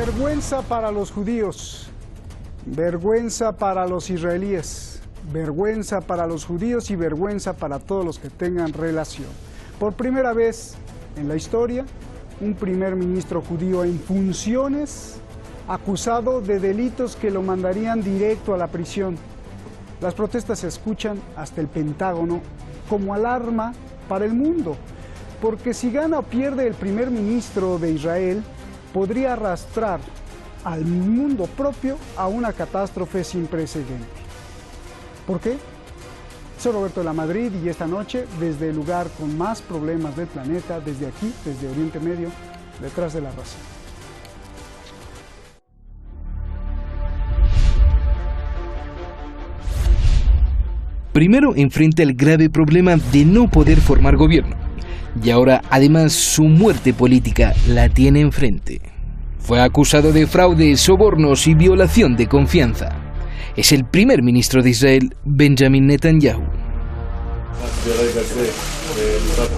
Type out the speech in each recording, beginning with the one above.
Vergüenza para los judíos, vergüenza para los israelíes, vergüenza para los judíos y vergüenza para todos los que tengan relación. Por primera vez en la historia, un primer ministro judío en funciones acusado de delitos que lo mandarían directo a la prisión. Las protestas se escuchan hasta el Pentágono como alarma para el mundo, porque si gana o pierde el primer ministro de Israel, podría arrastrar al mundo propio a una catástrofe sin precedente. ¿Por qué? Soy Roberto de la Madrid y esta noche, desde el lugar con más problemas del planeta, desde aquí, desde Oriente Medio, detrás de la razón. Primero enfrenta el grave problema de no poder formar gobierno. Y ahora, además, su muerte política la tiene enfrente. Fue acusado de fraude, sobornos y violación de confianza. Es el primer ministro de Israel, Benjamin Netanyahu.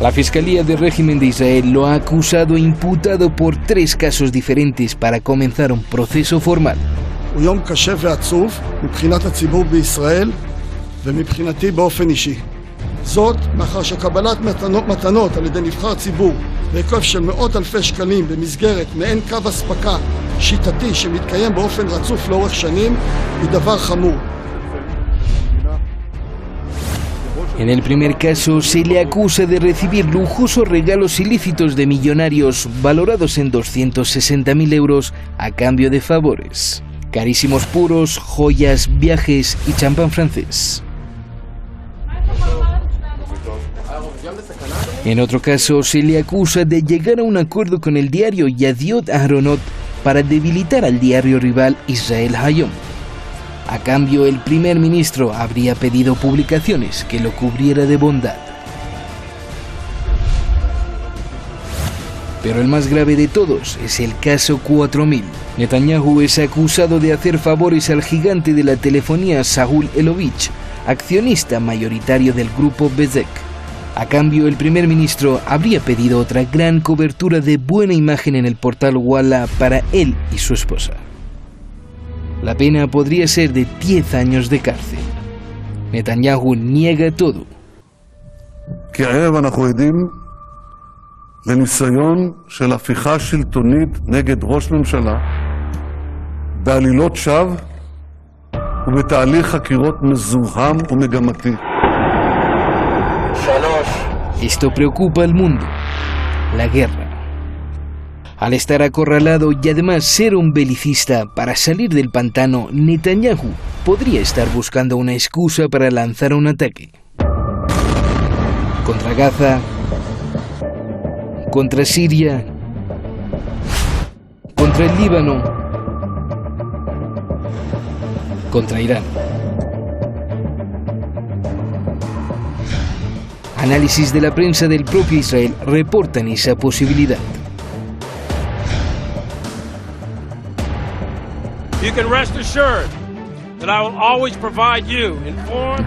La Fiscalía del Régimen de Israel lo ha acusado e imputado por 3 casos diferentes para comenzar un proceso formal. הוא יום קשה ועצוב מבחינת הציבור בישראל ומבחינתי באופן אישי. זאת מאחר שקבלת מתנות על ידי נבחר ציבור בהיקף של מאות אלפי שקלים במסגרת מעין קו אספקה שיטתי שמתקיים באופן רצוף לאורך שנים היא דבר חמור. En el primer caso se le acusa de recibir lujosos regalos ilícitos de millonarios valorados en 260.000 euros a cambio de favores. Carísimos puros, joyas, viajes y champán francés. En otro caso, se le acusa de llegar a un acuerdo con el diario Yediot Ahronot para debilitar al diario rival Israel Hayom. A cambio, el primer ministro habría pedido publicaciones que lo cubriera de bondad. Pero el más grave de todos es el caso 4000. Netanyahu es acusado de hacer favores al gigante de la telefonía Saúl Elovich, accionista mayoritario del grupo Bezek. A cambio, el primer ministro habría pedido otra gran cobertura de buena imagen en el portal Walla para él y su esposa. La pena podría ser de 10 años de cárcel. Netanyahu niega todo. כי הערב אנחנו עדים לניסיון של הפיכה שלטונית נגד ראש ממשלה בעלילות שווא ובתהליך חקירות מזוהם ומגמתי. Esto preocupa al mundo, la guerra. Al estar acorralado y además ser un belicista para salir del pantano, Netanyahu podría estar buscando una excusa para lanzar un ataque. Contra Gaza, contra Siria, contra el Líbano, contra Irán. Análisis de la prensa del propio Israel reportan esa posibilidad.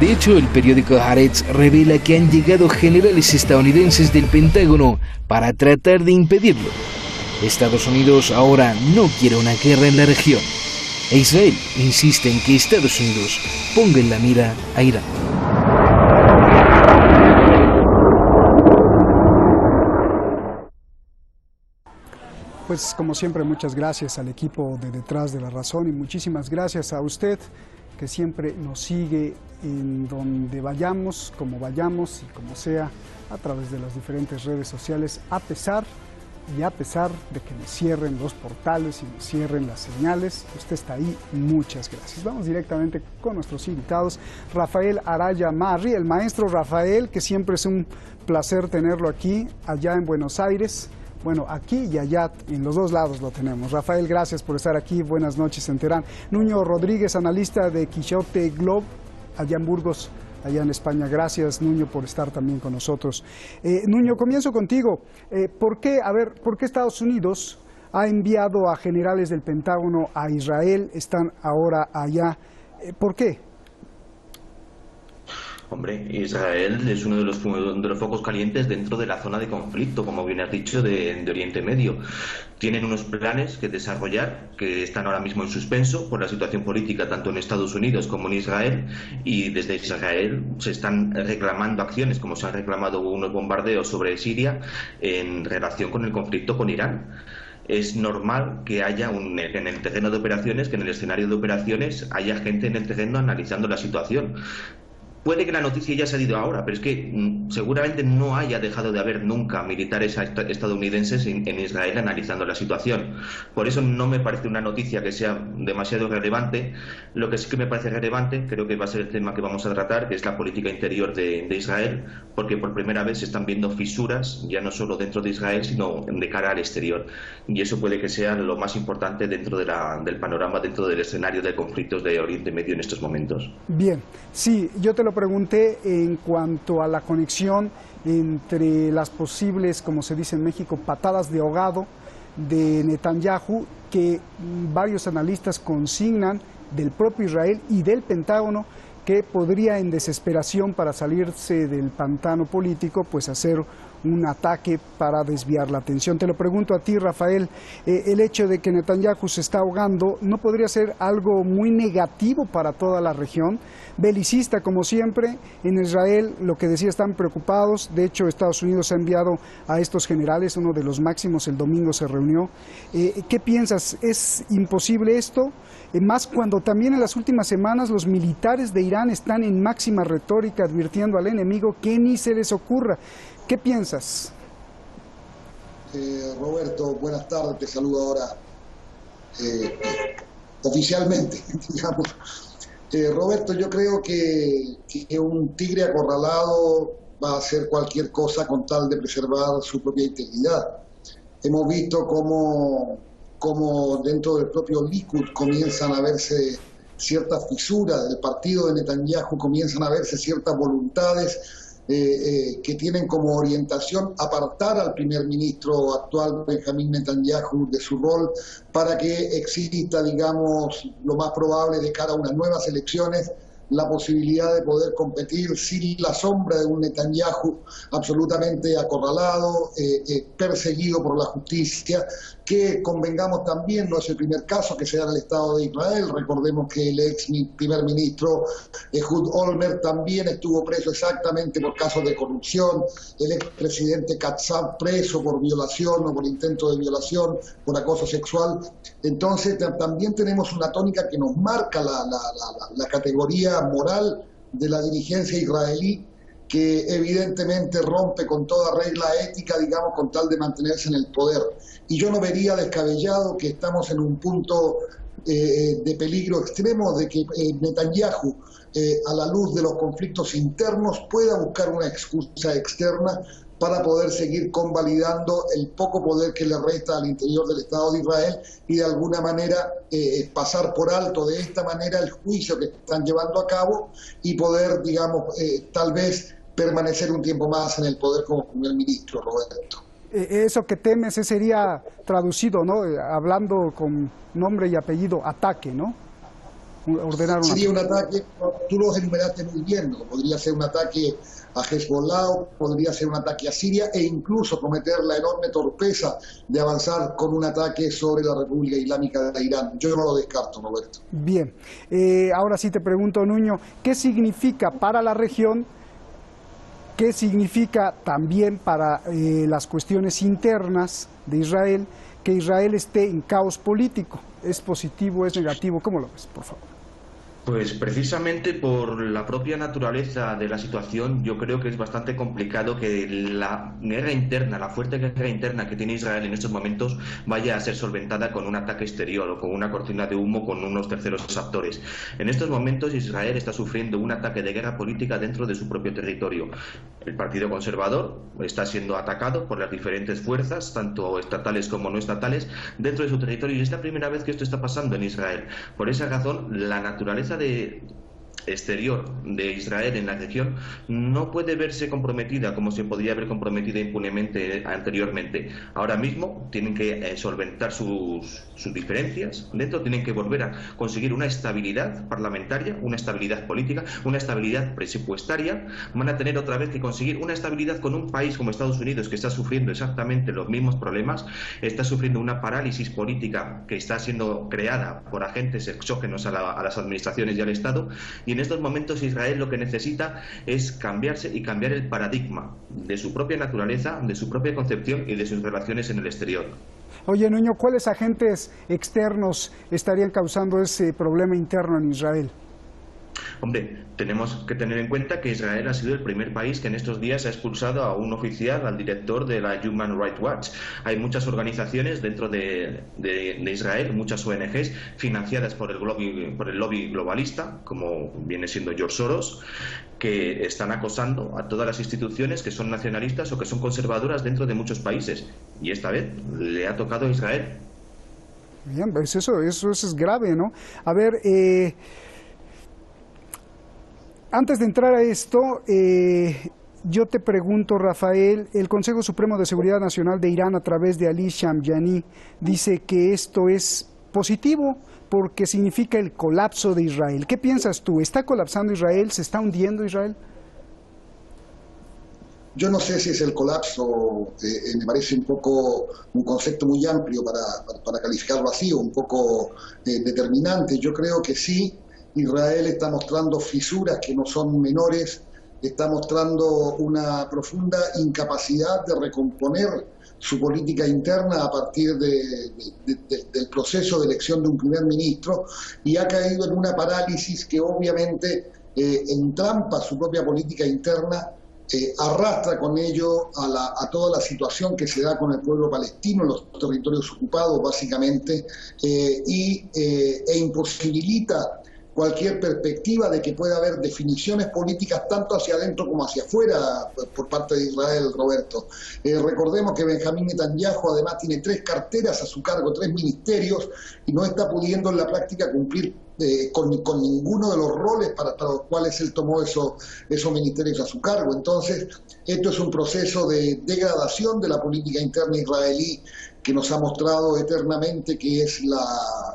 De hecho, el periódico Haaretz revela que han llegado generales estadounidenses del Pentágono para tratar de impedirlo. Estados Unidos ahora no quiere una guerra en la región. E Israel insiste en que Estados Unidos ponga en la mira a Irán. Pues como siempre, muchas gracias al equipo de Detrás de la Razón y muchísimas gracias a usted que siempre nos sigue en donde vayamos, como vayamos y como sea, a través de las diferentes redes sociales, a pesar de que nos cierren los portales y nos cierren las señales. Usted está ahí, muchas gracias. Vamos directamente con nuestros invitados. Rafael Araya Marri, el maestro Rafael, que siempre es un placer tenerlo aquí, allá en Buenos Aires. Bueno, aquí y allá, en los dos lados lo tenemos. Rafael, gracias por estar aquí. Buenas noches en Teherán. Nuño Rodríguez, analista de Quixote Globe, allá en Burgos, allá en España. Gracias, Nuño, por estar también con nosotros. Nuño, comienzo contigo. ¿Por qué Estados Unidos ha enviado a generales del Pentágono a Israel? Están ahora allá. ¿Por qué? Hombre, Israel es uno de los focos calientes dentro de la zona de conflicto, como bien has dicho, de Oriente Medio. Tienen unos planes que desarrollar que están ahora mismo en suspenso por la situación política tanto en Estados Unidos como en Israel, y desde Israel se están reclamando acciones, como se han reclamado unos bombardeos sobre Siria en relación con el conflicto con Irán. Es normal que haya en el terreno de operaciones, que en el escenario de operaciones haya gente en el terreno analizando la situación. Puede que la noticia ya ha salido ahora, pero es que seguramente no haya dejado de haber nunca militares estadounidenses en Israel analizando la situación. Por eso no me parece una noticia que sea demasiado relevante. Lo que sí que me parece relevante, creo que va a ser el tema que vamos a tratar, que es la política interior de Israel, porque por primera vez se están viendo fisuras, ya no solo dentro de Israel, sino de cara al exterior. Y eso puede que sea lo más importante dentro del panorama, dentro del escenario de conflictos de Oriente Medio en estos momentos. Bien, sí, yo te lo pregunté en cuanto a la conexión entre las posibles, como se dice en México, patadas de ahogado de Netanyahu, que varios analistas consignan del propio Israel y del Pentágono, que podría en desesperación para salirse del pantano político, pues hacer un ataque para desviar la atención. Te lo pregunto a ti, Rafael, el hecho de que Netanyahu se está ahogando, ¿no podría ser algo muy negativo para toda la región? Belicista, como siempre, en Israel, lo que decía, están preocupados. De hecho, Estados Unidos ha enviado a estos generales, uno de los máximos, el domingo se reunió. ¿Qué piensas? ¿Es imposible esto? Más cuando también en las últimas semanas los militares de Irán están en máxima retórica advirtiendo al enemigo que ni se les ocurra. ¿Qué piensas? Roberto, buenas tardes, te saludo ahora oficialmente, digamos. Roberto, yo creo que un tigre acorralado va a hacer cualquier cosa con tal de preservar su propia integridad. Hemos visto cómo dentro del propio Likud comienzan a verse ciertas fisuras del partido de Netanyahu, comienzan a verse ciertas voluntades que tienen como orientación apartar al primer ministro actual, Benjamín Netanyahu, de su rol para que exista, digamos, lo más probable de cara a unas nuevas elecciones, la posibilidad de poder competir sin la sombra de un Netanyahu absolutamente acorralado, perseguido por la justicia, que convengamos también, no es el primer caso que se da en el Estado de Israel. Recordemos que el ex primer ministro Ehud Olmert también estuvo preso exactamente por casos de corrupción, el expresidente Katzab preso por violación o por intento de violación, por acoso sexual. Entonces también tenemos una tónica que nos marca la categoría moral de la dirigencia israelí, que evidentemente rompe con toda regla ética, digamos, con tal de mantenerse en el poder. Y yo no vería descabellado que estamos en un punto de peligro extremo de que Netanyahu, a la luz de los conflictos internos, pueda buscar una excusa externa para poder seguir convalidando el poco poder que le resta al interior del Estado de Israel y de alguna manera pasar por alto de esta manera el juicio que están llevando a cabo y poder, digamos, tal vez permanecer un tiempo más en el poder como primer ministro, Roberto. Eso que temes sería traducido, ¿no? Hablando con nombre y apellido, ataque, ¿no? Ordenar sería un ataque, tú lo enumeraste muy bien, ¿no? Podría ser un ataque a Hezbollah, podría ser un ataque a Siria e incluso cometer la enorme torpeza de avanzar con un ataque sobre la República Islámica de Irán. Yo no lo descarto, Roberto. Bien, ahora sí te pregunto, Nuño, ¿qué significa para la región? ¿Qué significa también para las cuestiones internas de Israel que Israel esté en caos político? ¿Es positivo, es negativo? ¿Cómo lo ves, por favor? Pues precisamente por la propia naturaleza de la situación, yo creo que es bastante complicado que la guerra interna, la fuerte guerra interna que tiene Israel en estos momentos vaya a ser solventada con un ataque exterior o con una cortina de humo con unos terceros actores. En estos momentos Israel está sufriendo un ataque de guerra política dentro de su propio territorio. El Partido Conservador está siendo atacado por las diferentes fuerzas, tanto estatales como no estatales, dentro de su territorio, y es la primera vez que esto está pasando en Israel. Por esa razón, la naturaleza de exterior de Israel en la región no puede verse comprometida como se podría haber comprometido impunemente anteriormente. Ahora mismo tienen que solventar sus diferencias dentro, tienen que volver a conseguir una estabilidad parlamentaria, una estabilidad política, una estabilidad presupuestaria. Van a tener otra vez que conseguir una estabilidad con un país como Estados Unidos, que está sufriendo exactamente los mismos problemas, está sufriendo una parálisis política que está siendo creada por agentes exógenos a las administraciones y al Estado, y en estos momentos Israel lo que necesita es cambiarse y cambiar el paradigma de su propia naturaleza, de su propia concepción y de sus relaciones en el exterior. Oye, Nuño, ¿cuáles agentes externos estarían causando ese problema interno en Israel? Hombre, tenemos que tener en cuenta que Israel ha sido el primer país que en estos días ha expulsado a un oficial, al director de la Human Rights Watch. Hay muchas organizaciones dentro de Israel, muchas ONGs financiadas por el lobby globalista, como viene siendo George Soros, que están acosando a todas las instituciones que son nacionalistas o que son conservadoras dentro de muchos países. Y esta vez le ha tocado a Israel. Bien, pues eso es grave, ¿no? A ver, antes de entrar a esto, yo te pregunto, Rafael, el Consejo Supremo de Seguridad Nacional de Irán, a través de Ali Shamjani, dice que esto es positivo porque significa el colapso de Israel. ¿Qué piensas tú? ¿Está colapsando Israel? ¿Se está hundiendo Israel? Yo no sé si es el colapso, me parece un concepto muy amplio para calificarlo así, o un poco determinante. Yo creo que sí. Israel está mostrando fisuras que no son menores, está mostrando una profunda incapacidad de recomponer su política interna a partir del proceso de elección de un primer ministro, y ha caído en una parálisis que obviamente entrampa su propia política interna, arrastra con ello a toda la situación que se da con el pueblo palestino en los territorios ocupados básicamente, e imposibilita cualquier perspectiva de que pueda haber definiciones políticas tanto hacia adentro como hacia afuera por parte de Israel, Roberto. Recordemos que Benjamín Netanyahu además tiene 3 carteras a su cargo, 3 ministerios, y no está pudiendo en la práctica cumplir con ninguno de los roles para los cuales él tomó esos ministerios a su cargo. Entonces, esto es un proceso de degradación de la política interna israelí que nos ha mostrado eternamente que es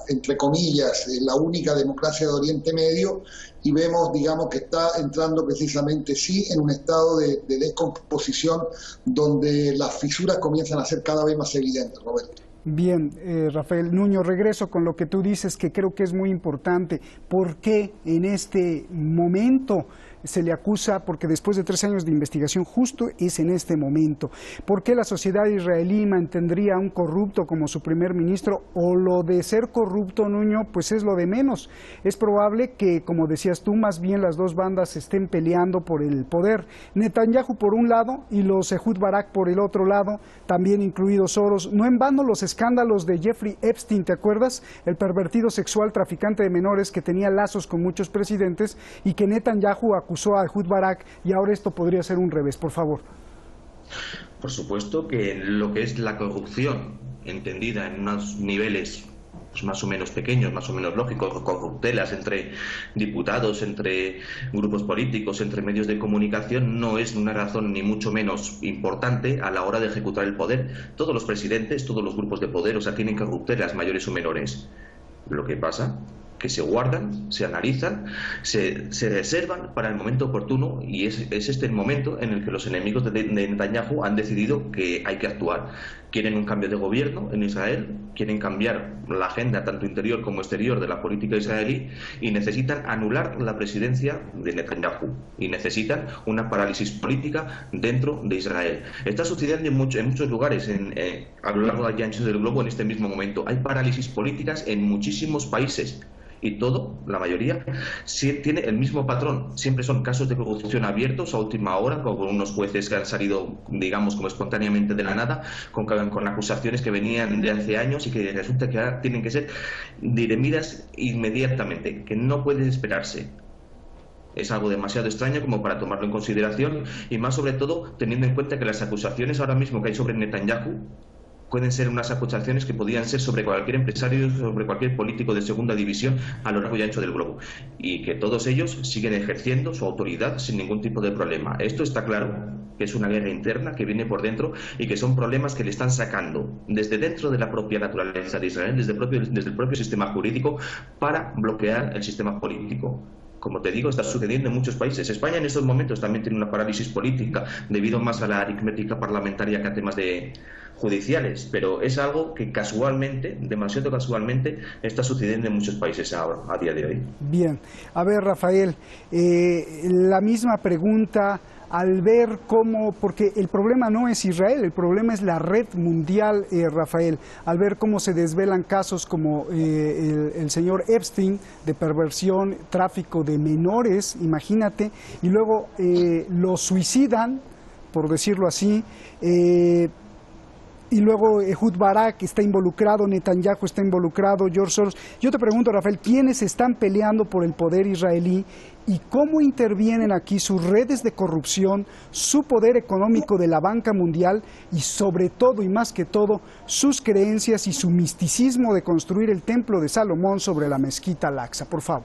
entre comillas, la única democracia de Oriente Medio, y vemos, digamos, que está entrando precisamente, sí, en un estado de descomposición donde las fisuras comienzan a ser cada vez más evidentes, Roberto. Bien, Rafael Nuño, regreso con lo que tú dices, que creo que es muy importante. ¿Por qué en este momento se le acusa? Porque después de 3 años de investigación, justo es en este momento. ¿Por qué la sociedad israelí mantendría a un corrupto como su primer ministro? O lo de ser corrupto, Nuño, pues es lo de menos. Es probable que, como decías tú, más bien las dos bandas estén peleando por el poder. Netanyahu por un lado y los Ehud Barak por el otro lado, también incluidos Soros. No en vano los escándalos de Jeffrey Epstein, ¿te acuerdas? El pervertido sexual traficante de menores que tenía lazos con muchos presidentes y que Netanyahu acusó a Ehud Barak, y ahora esto podría ser un revés. Por favor. Por supuesto que lo que es la corrupción, entendida en unos niveles pues más o menos pequeños, más o menos lógicos, corruptelas entre diputados, entre grupos políticos, entre medios de comunicación, no es una razón ni mucho menos importante a la hora de ejecutar el poder. Todos los presidentes, todos los grupos de poder, o sea, tienen corruptelas mayores o menores. Lo que pasa que se guardan, se analizan, se reservan para el momento oportuno, y es este el momento en el que los enemigos de Netanyahu han decidido que hay que actuar. Quieren un cambio de gobierno en Israel, quieren cambiar la agenda tanto interior como exterior de la política israelí, y necesitan anular la presidencia de Netanyahu, y necesitan una parálisis política dentro de Israel. Está sucediendo en muchos lugares a lo largo y ancho del globo en este mismo momento. Hay parálisis políticas en muchísimos países. Y todo, la mayoría, sí tiene el mismo patrón. Siempre son casos de corrupción abiertos a última hora, con unos jueces que han salido, digamos, como espontáneamente de la nada, con acusaciones que venían de hace años y que resulta que ahora tienen que ser dirimidas inmediatamente, que no puede esperarse. Es algo demasiado extraño como para tomarlo en consideración, y más sobre todo teniendo en cuenta que las acusaciones ahora mismo que hay sobre Netanyahu pueden ser unas acusaciones que podían ser sobre cualquier empresario, sobre cualquier político de segunda división a lo largo y ancho del globo, y que todos ellos siguen ejerciendo su autoridad sin ningún tipo de problema. Esto está claro, que es una guerra interna que viene por dentro y que son problemas que le están sacando desde dentro de la propia naturaleza de Israel, desde el propio sistema jurídico, para bloquear el sistema político. Como te digo, está sucediendo en muchos países. España en estos momentos también tiene una parálisis política debido más a la aritmética parlamentaria que a temas judiciales, pero es algo que casualmente, demasiado casualmente, está sucediendo en muchos países ahora, a día de hoy. Bien, a ver, Rafael, la misma pregunta al ver cómo, porque el problema no es Israel, el problema es la red mundial, Rafael, al ver cómo se desvelan casos como el señor Epstein de perversión, tráfico de menores, imagínate, y luego lo suicidan, por decirlo así, y luego Ehud Barak está involucrado, Netanyahu está involucrado, George Soros. Yo te pregunto, Rafael, ¿quiénes están peleando por el poder israelí y cómo intervienen aquí sus redes de corrupción, su poder económico de la banca mundial y sobre todo y más que todo sus creencias y su misticismo de construir el templo de Salomón sobre la mezquita Al-Aqsa? Por favor.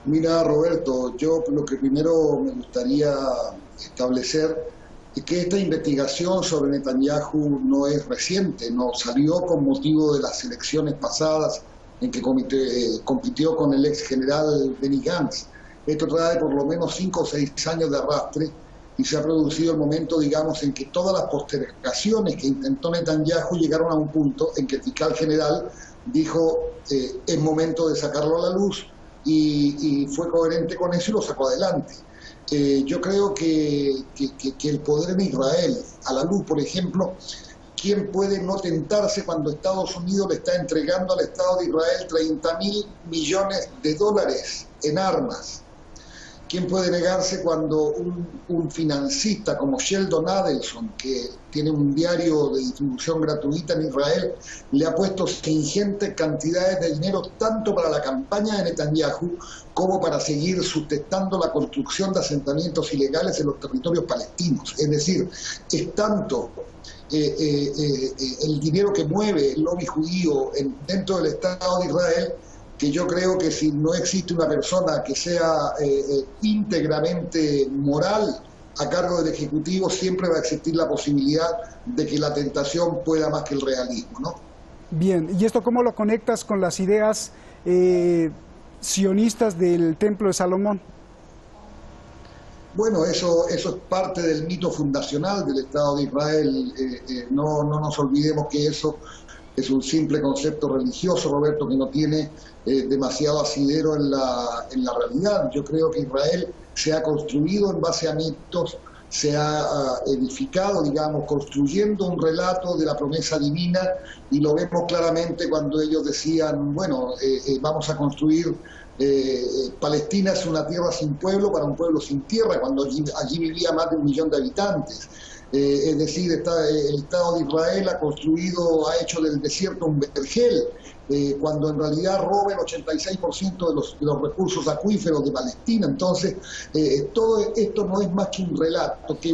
Mira, Roberto, yo lo que primero me gustaría establecer es que esta investigación sobre Netanyahu no es reciente, no salió con motivo de las elecciones pasadas en que compitió con el ex general Benny Gantz. Esto trae por lo menos 5 o 6 años de arrastre y se ha producido el momento, digamos, en que todas las postergaciones que intentó Netanyahu llegaron a un punto en que el fiscal general dijo es momento de sacarlo a la luz y fue coherente con eso y lo sacó adelante. Yo creo que el poder en Israel, a la luz, por ejemplo, ¿quién puede no tentarse cuando Estados Unidos le está entregando al Estado de Israel 30.000 millones de dólares en armas? ¿Quién puede negarse cuando un financista como Sheldon Adelson, que tiene un diario de distribución gratuita en Israel, le ha puesto ingentes cantidades de dinero tanto para la campaña de Netanyahu como para seguir sustentando la construcción de asentamientos ilegales en los territorios palestinos? Es decir, es tanto el dinero que mueve el lobby judío dentro del Estado de Israel, que yo creo que si no existe una persona que sea íntegramente moral a cargo del Ejecutivo, siempre va a existir la posibilidad de que la tentación pueda más que el realismo, ¿no? Bien, ¿y esto cómo lo conectas con las ideas sionistas del Templo de Salomón? Bueno, eso es parte del mito fundacional del Estado de Israel. No nos olvidemos que eso es un simple concepto religioso, Roberto, que no tiene demasiado asidero en la realidad. Yo creo que Israel se ha construido en base a mitos, se ha edificado, digamos, construyendo un relato de la promesa divina, y lo vemos claramente cuando ellos decían, bueno, vamos a construir, Palestina es una tierra sin pueblo para un pueblo sin tierra, cuando allí vivía más de 1 millón de habitantes. Es decir, el Estado de Israel ha hecho del desierto un vergel, cuando en realidad roba el 86% de los recursos acuíferos de Palestina. Entonces, todo esto no es más que un relato, que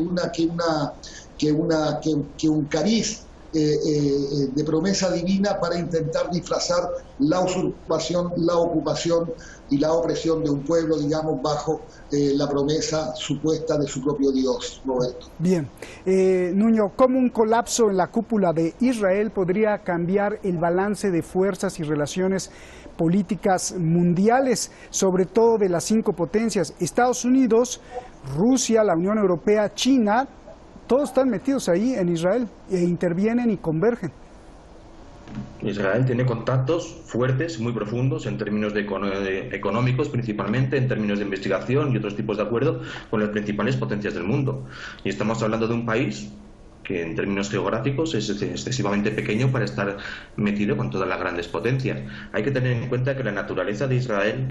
un cariz de promesa divina para intentar disfrazar la usurpación, la ocupación y la opresión de un pueblo, digamos, bajo la promesa supuesta de su propio Dios, Roberto. Bien. Nuño, ¿cómo un colapso en la cúpula de Israel podría cambiar el balance de fuerzas y relaciones políticas mundiales, sobre todo de las 5 potencias? Estados Unidos, Rusia, la Unión Europea, China, todos están metidos ahí en Israel e intervienen y convergen. Israel tiene contactos fuertes, muy profundos, en términos económicos principalmente, en términos de investigación y otros tipos de acuerdo con las principales potencias del mundo. Y estamos hablando de un país que en términos geográficos es excesivamente pequeño para estar metido con todas las grandes potencias. Hay que tener en cuenta que la naturaleza de Israel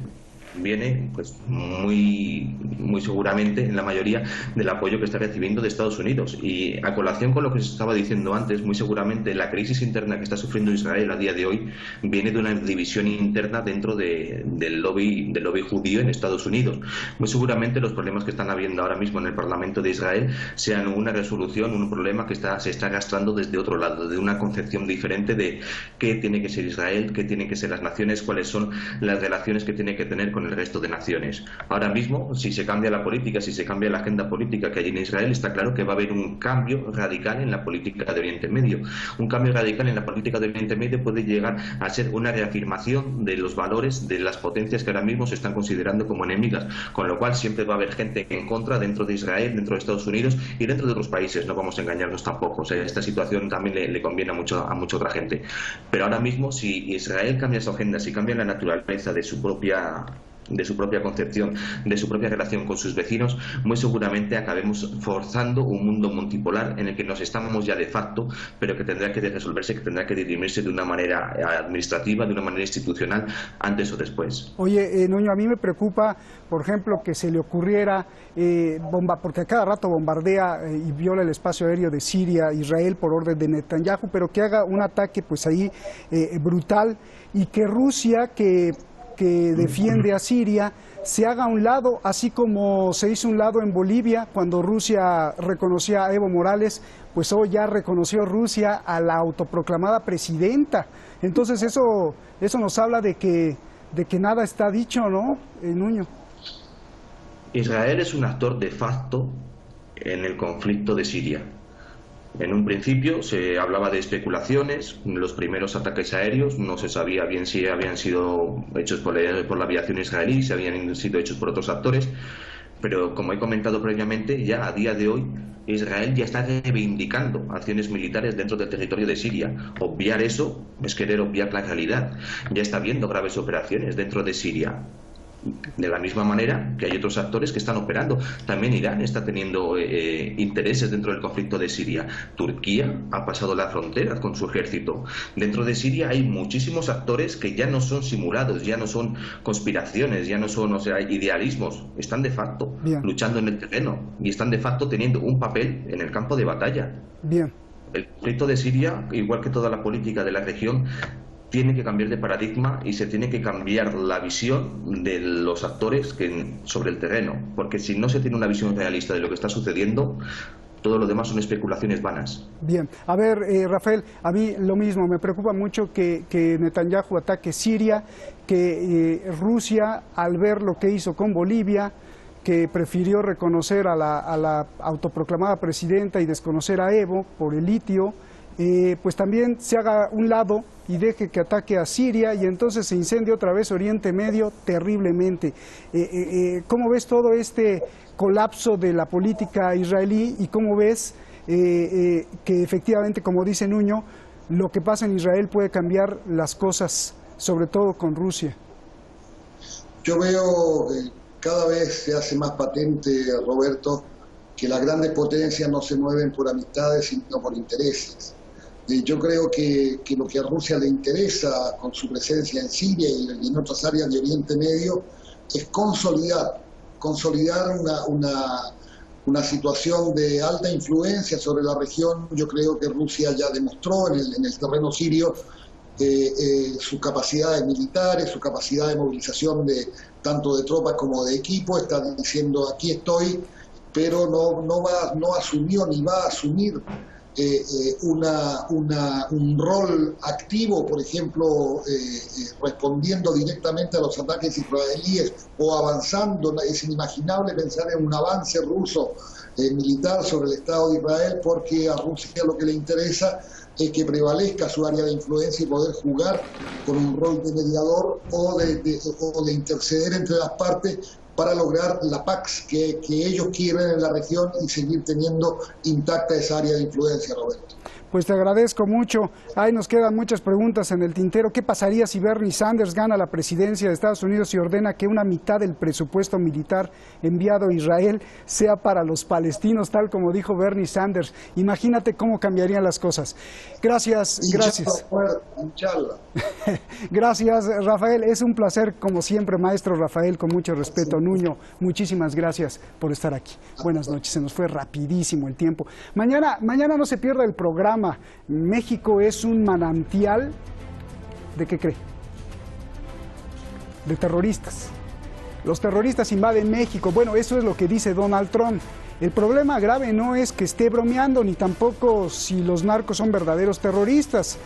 viene pues muy seguramente en la mayoría del apoyo que está recibiendo de Estados Unidos. Y a colación con lo que se estaba diciendo antes, muy seguramente la crisis interna que está sufriendo Israel a día de hoy viene de una división interna dentro del lobby judío en Estados Unidos. Muy seguramente los problemas que están habiendo ahora mismo en el Parlamento de Israel sean una resolución, un problema que se está arrastrando desde otro lado, de una concepción diferente de qué tiene que ser Israel, qué tienen que ser las naciones, cuáles son las relaciones que tiene que tener con el resto de naciones. Ahora mismo, si se cambia la política, si se cambia la agenda política que hay en Israel, está claro que va a haber un cambio radical en la política de Oriente Medio. Un cambio radical en la política de Oriente Medio puede llegar a ser una reafirmación de los valores de las potencias que ahora mismo se están considerando como enemigas, con lo cual siempre va a haber gente en contra dentro de Israel, dentro de Estados Unidos y dentro de otros países. No vamos a engañarnos tampoco. O sea, esta situación también le conviene a mucha otra gente. Pero ahora mismo, si Israel cambia su agenda, si cambia la naturaleza de su propia concepción, de su propia relación con sus vecinos, muy seguramente acabemos forzando un mundo multipolar en el que nos estamos ya de facto, pero que tendrá que resolverse, que tendrá que dirimirse de una manera administrativa, de una manera institucional, antes o después. Oye, Nuño, a mí me preocupa, por ejemplo, que se le ocurriera, porque a cada rato bombardea y viola el espacio aéreo de Siria, Israel, por orden de Netanyahu, pero que haga un ataque pues ahí brutal, y que Rusia, que defiende a Siria, se haga a un lado, así como se hizo un lado en Bolivia cuando Rusia reconocía a Evo Morales, pues hoy ya reconoció Rusia a la autoproclamada presidenta. Entonces eso nos habla de que nada está dicho, ¿no, Nuño? Israel es un actor de facto en el conflicto de Siria. En un principio se hablaba de especulaciones, los primeros ataques aéreos no se sabía bien si habían sido hechos por la aviación israelí, si habían sido hechos por otros actores, pero como he comentado previamente, ya a día de hoy Israel ya está reivindicando acciones militares dentro del territorio de Siria. Obviar eso es querer obviar la realidad. Ya está habiendo graves operaciones dentro de Siria. De la misma manera que hay otros actores que están operando. También Irán está teniendo intereses dentro del conflicto de Siria. Turquía ha pasado la frontera con su ejército. Dentro de Siria hay muchísimos actores que ya no son simulados, ya no son conspiraciones, ya no son, idealismos. Están de facto luchando en el terreno y están de facto teniendo un papel en el campo de batalla. Bien. El conflicto de Siria, igual que toda la política de la región, tiene que cambiar de paradigma y se tiene que cambiar la visión de los actores sobre el terreno, porque si no se tiene una visión realista de lo que está sucediendo, todo lo demás son especulaciones vanas. Bien, a ver, Rafael, a mí lo mismo, me preocupa mucho que Netanyahu ataque Siria, que Rusia, al ver lo que hizo con Bolivia, que prefirió reconocer a la autoproclamada presidenta y desconocer a Evo por el litio, pues también se haga un lado y deje que ataque a Siria y entonces se incendie otra vez Oriente Medio terriblemente. ¿Cómo ves todo este colapso de la política israelí y cómo ves que efectivamente, como dice Nuño, lo que pasa en Israel puede cambiar las cosas, sobre todo con Rusia? Yo veo cada vez se hace más patente, Roberto, que las grandes potencias no se mueven por amistades, sino por intereses. Yo creo que lo que a Rusia le interesa con su presencia en Siria y en otras áreas de Oriente Medio es consolidar una situación de alta influencia sobre la región. Yo creo que Rusia ya demostró en el terreno sirio sus capacidades militares, su capacidad de movilización tanto de tropas como de equipo. Está diciendo aquí estoy, pero no asumió ni va a asumir un rol activo, por ejemplo, respondiendo directamente a los ataques israelíes o avanzando. Es inimaginable pensar en un avance ruso militar sobre el Estado de Israel, porque a Rusia lo que le interesa es que prevalezca su área de influencia y poder jugar con un rol de mediador o de interceder entre las partes para lograr la Pax que ellos quieren en la región y seguir teniendo intacta esa área de influencia, Roberto. Pues te agradezco mucho. Ahí nos quedan muchas preguntas en el tintero. ¿Qué pasaría si Bernie Sanders gana la presidencia de Estados Unidos y ordena que una mitad del presupuesto militar enviado a Israel sea para los palestinos, tal como dijo Bernie Sanders? Imagínate cómo cambiarían las cosas. Gracias, gracias. Gracias, Rafael. Es un placer, como siempre, maestro Rafael, con mucho respeto. Nuño, muchísimas gracias por estar aquí. Buenas noches. Se nos fue rapidísimo el tiempo. Mañana no se pierda el programa. México es un manantial, ¿de qué cree? De terroristas. Los terroristas invaden México. Bueno, eso es lo que dice Donald Trump. El problema grave no es que esté bromeando, ni tampoco si los narcos son verdaderos terroristas,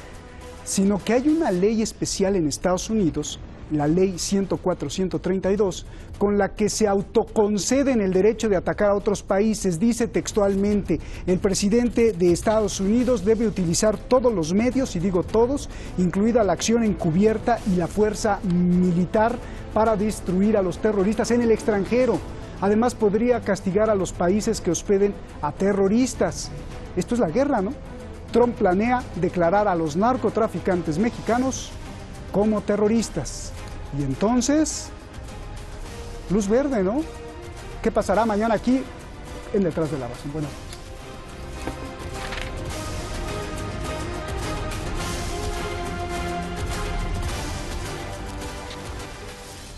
sino que hay una ley especial en Estados Unidos, la ley 104-132, con la que se autoconceden el derecho de atacar a otros países. Dice textualmente: el presidente de Estados Unidos debe utilizar todos los medios, y digo todos, incluida la acción encubierta y la fuerza militar, para destruir a los terroristas en el extranjero. Además, podría castigar a los países que hospeden a terroristas. Esto es la guerra, ¿no? Trump planea declarar a los narcotraficantes mexicanos como terroristas. Y entonces, luz verde, ¿no? ¿Qué pasará mañana aquí en Detrás de la Razón? Bueno.